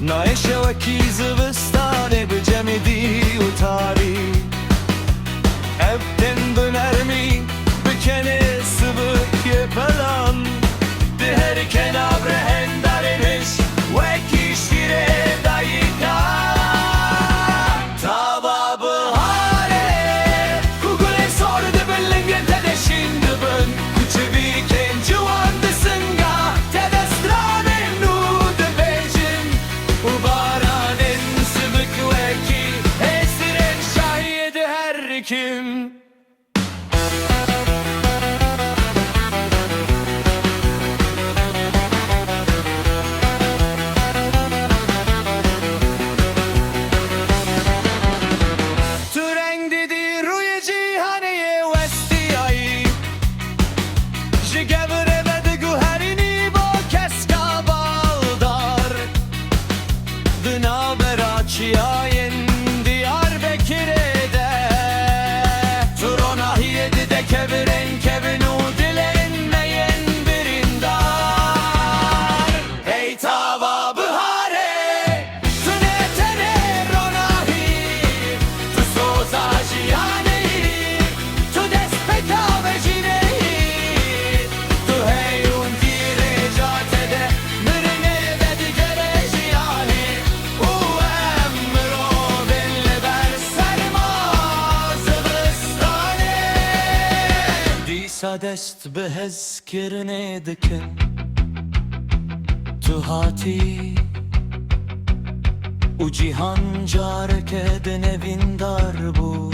نایشوکی زوستانه به جمدی و تاری ابتن بنرمی بکنه سبک پلان به هر کنار هندارنش وکی شیره داییکا تاوا بهاره کوگل سارده بلنگه تدشین دبن کوچه بیکن جوان دسنگا تدستران نود بیجن و بارانن سبک وکی هسترن شاهید هر kim دست به حس کرنه دکن تو هاتی و جیهان جاره که دنوین دار بود